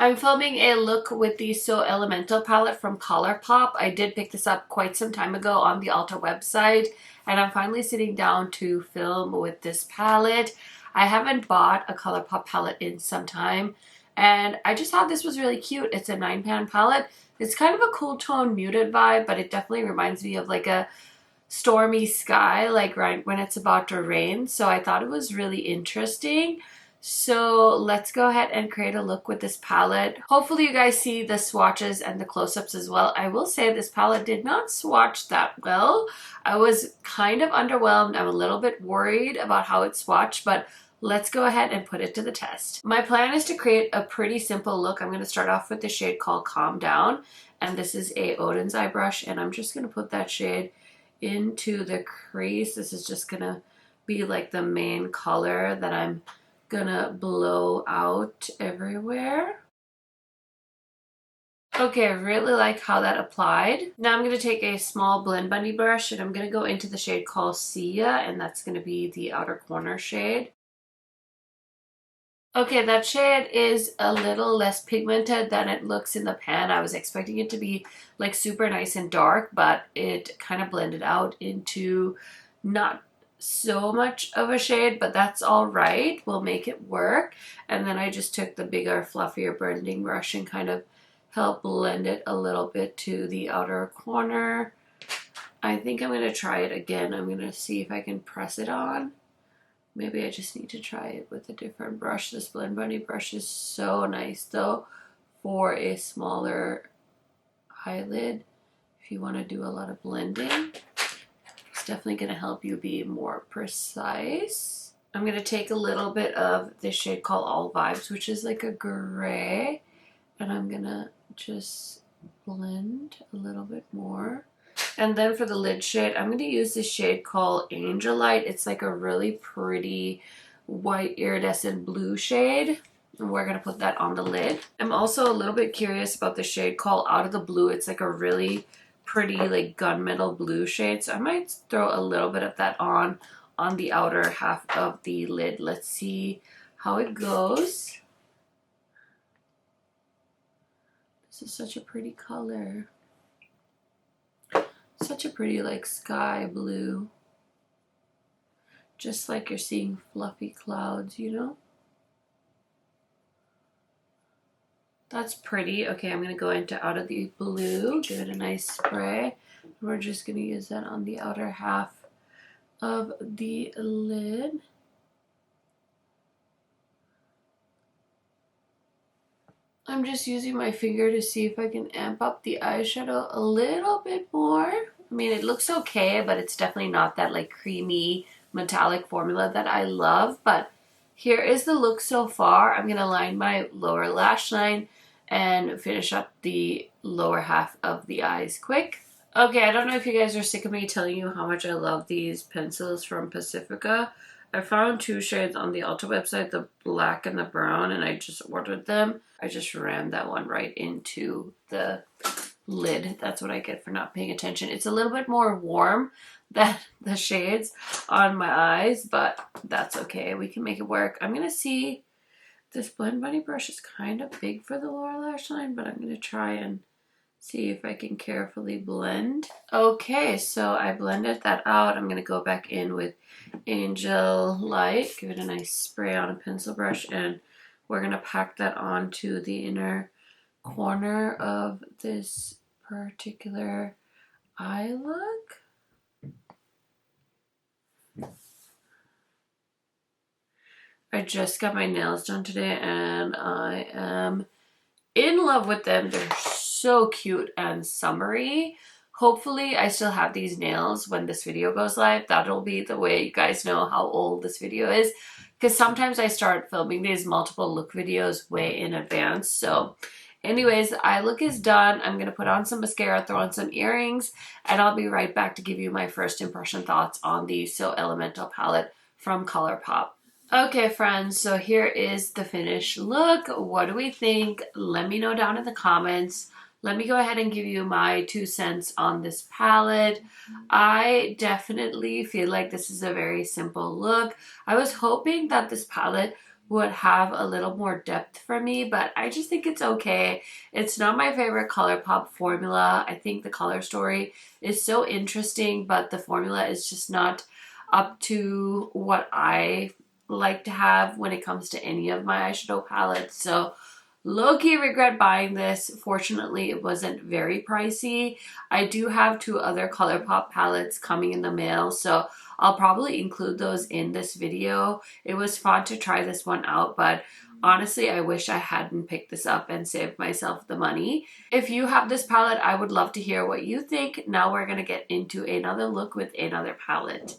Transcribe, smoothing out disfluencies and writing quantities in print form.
I'm filming a look with the So Elemental palette from Colourpop. I did pick this up quite some time ago on the Ulta website, and I'm finally sitting down to film with this palette. I haven't bought a Colourpop palette in some time, and I just thought this was really cute. It's a 9-pan palette. It's kind of a cool tone, muted vibe, but it definitely reminds me of like a stormy sky, like right when it's about to rain. So I thought it was really interesting. So let's go ahead and create a look with this palette. Hopefully you guys see the swatches and the close-ups as well. I will say this palette did not swatch that well. I was kind of underwhelmed. I'm a little bit worried about how it swatched, but let's go ahead and put it to the test. My plan is to create a pretty simple look. I'm going to start off with the shade called Calm Down, and this is a Oden's eye brush, and I'm just going to put that shade into the crease. This is just going to be like the main color that I'm gonna blow out everywhere. Okay, I really like how that applied. Now I'm gonna take a small Blend Bunny brush and I'm gonna go into the shade called Sia, and that's gonna be the outer corner shade. Okay, that shade is a little less pigmented than it looks in the pan. I was expecting it to be like super nice and dark, but it kind of blended out into not so much of a shade, but that's all right. We'll make it work. And then I just took the bigger, fluffier blending brush and kind of help blend it a little bit to the outer corner. I think I'm going to try it again. I'm going to see if I can press it on. Maybe I just need to try it with a different brush. This Blend Bunny brush is so nice though for a smaller eyelid if you want to do a lot of blending. Definitely going to help you be more precise. I'm going to take a little bit of this shade called All Vibes, which is like a gray, and I'm going to just blend a little bit more. And then for the lid shade, I'm going to use this shade called Angel Light. It's like a really pretty white iridescent blue shade, and we're going to put that on the lid. I'm also a little bit curious about the shade called Out of the Blue. It's like a really pretty like gunmetal blue shade, so I might throw a little bit of that on the outer half of the lid. Let's see how it goes. This is such a pretty color, such a pretty like sky blue, just like you're seeing fluffy clouds, you know. That's pretty. Okay, I'm going to go into Out of the Blue, give it a nice spray. We're just going to use that on the outer half of the lid. I'm just using my finger to see if I can amp up the eyeshadow a little bit more. I mean, it looks okay, but it's definitely not that like creamy metallic formula that I love. But here is the look so far. I'm going to line my lower lash line and finish up the lower half of the eyes quick. Okay, I don't know if you guys are sick of me telling you how much I love these pencils from Pacifica. I found 2 shades on the Ulta website, the black and the brown, and I just ordered them. I just rammed that one right into the lid. That's what I get for not paying attention. It's a little bit more warm than the shades on my eyes, but that's okay. We can make it work. I'm going to see. This Blend Bunny brush is kind of big for the lower lash line, but I'm going to try and see if I can carefully blend. Okay, so I blended that out. I'm going to go back in with Angel Light, give it a nice spray on a pencil brush, and we're going to pack that onto the inner corner of this particular eye look. I just got my nails done today and I am in love with them. They're so cute and summery. Hopefully I still have these nails when this video goes live. That'll be the way you guys know how old this video is, because sometimes I start filming these multiple look videos way in advance. So anyways, the eye look is done. I'm going to put on some mascara, throw on some earrings, and I'll be right back to give you my first impression thoughts on the So Elemental palette from Colourpop. Okay, friends, so here is the finished look. What do we think? Let me know down in the comments. Let me go ahead and give you my 2 cents on this palette. I definitely feel like this is a very simple look. I was hoping that this palette would have a little more depth for me, but I just think it's okay. It's not my favorite Colourpop formula. I think the color story is so interesting, but the formula is just not up to what I like to have when it comes to any of my eyeshadow palettes. So low-key regret buying this. Fortunately, it wasn't very pricey. I do have 2 other Colourpop palettes coming in the mail, so I'll probably include those in this video. It was fun to try this one out, but honestly, I wish I hadn't picked this up and saved myself the money. If you have this palette, I would love to hear what you think. Now we're going to get into another look with another palette.